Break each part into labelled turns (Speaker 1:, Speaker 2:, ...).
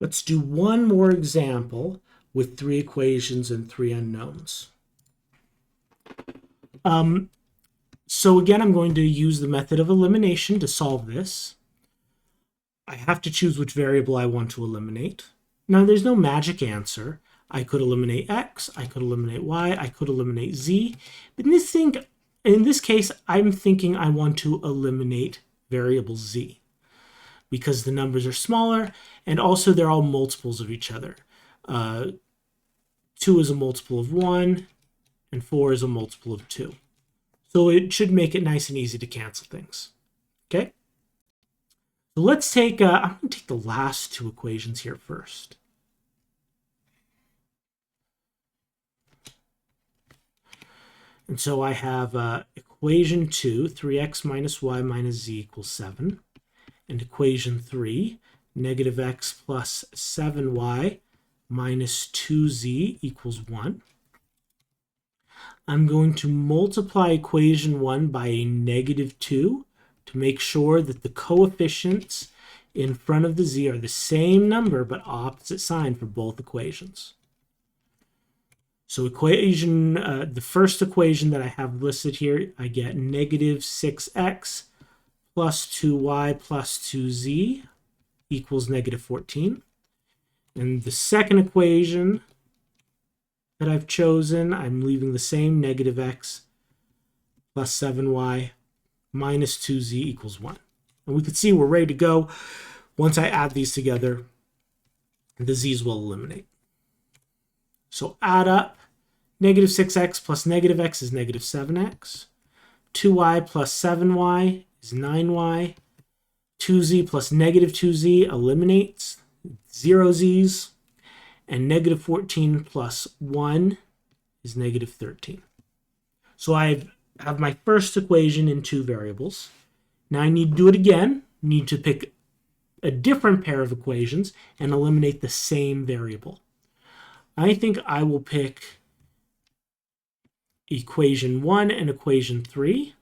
Speaker 1: Let's do one more example with 3 equations and 3 unknowns. So again, I'm going to use the method of elimination to solve this. I have to choose which variable I want to eliminate. Now, there's no magic answer. I could eliminate x, I could eliminate y, I could eliminate z. But in this case, I'm thinking I want to eliminate variable z because the numbers are smaller and also they're all multiples of each other. 2 is a multiple of 1 and 4 is a multiple of 2. So it should make it nice and easy to cancel things. Okay? So let's take, I'm going to take the last 2 equations here first. And so I have equation 2, 3x minus y minus z equals 7. And equation 3, negative x plus 7y minus 2z equals 1. I'm going to multiply equation 1 by a negative 2 to make sure that the coefficients in front of the z are the same number but opposite sign for both equations. So the first equation that I have listed here, I get negative 6x plus 2y plus 2z equals negative 14. And the second equation that I've chosen, I'm leaving the same, negative x plus 7y minus 2z equals 1. And we can see we're ready to go. Once I add these together, the z's will eliminate. So add up, negative 6x plus negative x is negative 7x. 2y plus 7y is 9y. 2z plus negative 2z eliminates, 0 z's. And negative 14 plus 1 is negative 13. So I have my first equation in 2 variables. Now I need to do it again. I need to pick a different pair of equations and eliminate the same variable. I think I will pick equation 1 and equation 3,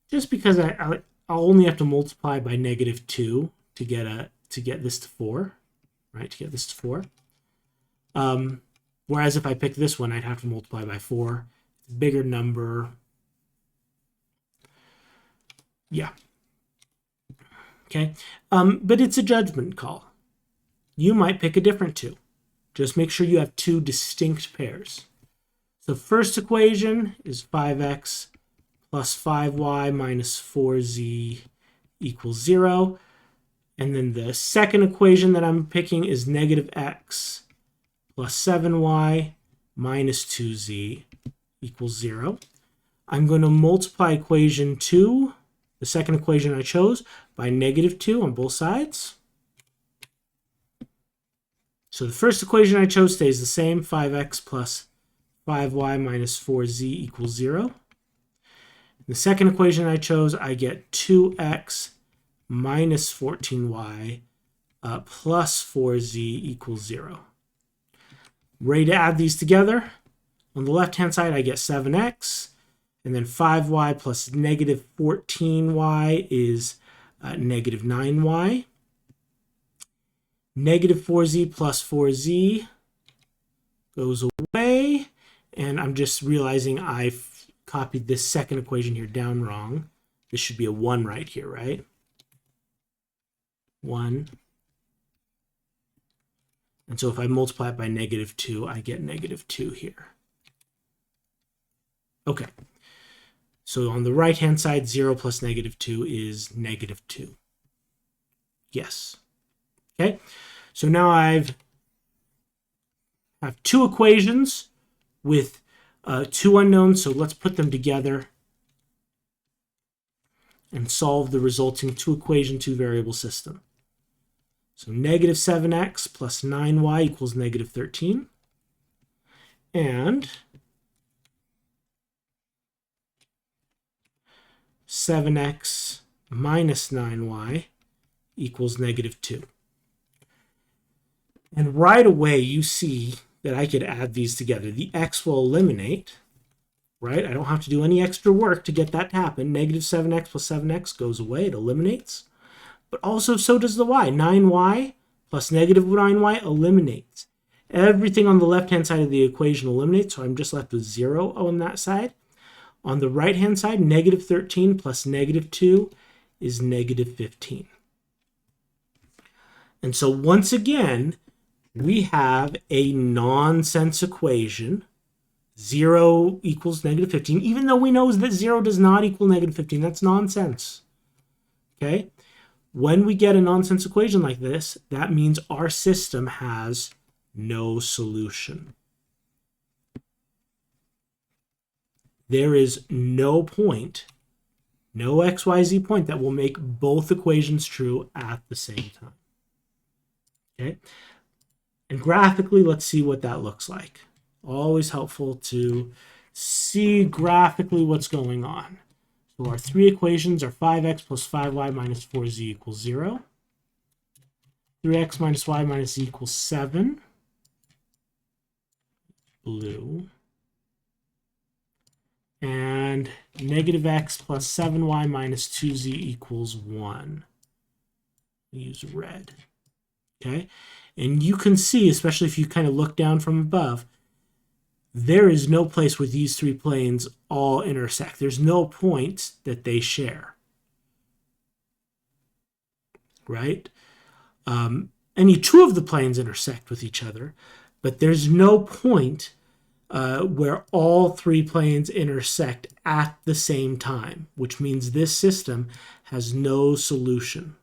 Speaker 1: just because I'll only have to multiply by negative 2 to get this to 4, right? To get this to 4. Whereas if I pick this one, I'd have to multiply by 4. It's a bigger number. Yeah. Okay. But it's a judgment call. You might pick a different 2. Just make sure you have 2 distinct pairs. So first equation is 5x plus 5y minus 4z equals 0. And then the second equation that I'm picking is negative x plus 7y minus 2z equals 0. I'm going to multiply equation 2, the second equation I chose, by negative 2 on both sides. So the first equation I chose stays the same, 5x plus 5y minus 4z equals 0. The second equation I chose, I get 2x minus 14y plus 4z equals 0. Ready to add these together. On the left-hand side, I get 7x, and then 5y plus negative 14y is negative 9y. Negative 4z plus 4z goes away, and I'm just realizing I've copied this second equation here down wrong. This should be a 1 right here, right? 1. And so if I multiply it by negative 2, I get negative 2 here. Okay. So on the right-hand side, 0 plus negative 2 is negative 2. Yes. Okay. So now I have 2 equations with 2 unknowns. So let's put them together and solve the resulting 2-equation, 2-variable system. So negative 7x plus 9y equals negative 13. And 7x minus 9y equals negative 2. And right away, you see that I could add these together. The x will eliminate, right? I don't have to do any extra work to get that to happen. Negative 7x plus 7x goes away. It eliminates. But also, so does the y. 9y plus negative 9y eliminates. Everything on the left-hand side of the equation eliminates, so I'm just left with 0 on that side. On the right-hand side, negative 13 plus negative 2 is negative 15. And so once again, we have a nonsense equation. 0 equals negative 15, even though we know that 0 does not equal negative 15. That's nonsense. Okay? When we get a nonsense equation like this, that means our system has no solution. There is no point, no xyz point that will make both equations true at the same time. Okay? And graphically, let's see what that looks like. Always helpful to see graphically what's going on. So our three equations are 5x plus 5y minus 4z equals 0. 3x minus y minus z equals 7. Blue. And negative x plus 7y minus 2z equals 1. Use red. Okay? And you can see, especially if you kind of look down from above, there is no place where these three planes all intersect. There's no point that they share. Right? Any two of the planes intersect with each other, but there's no point where all three planes intersect at the same time, which means this system has no solution.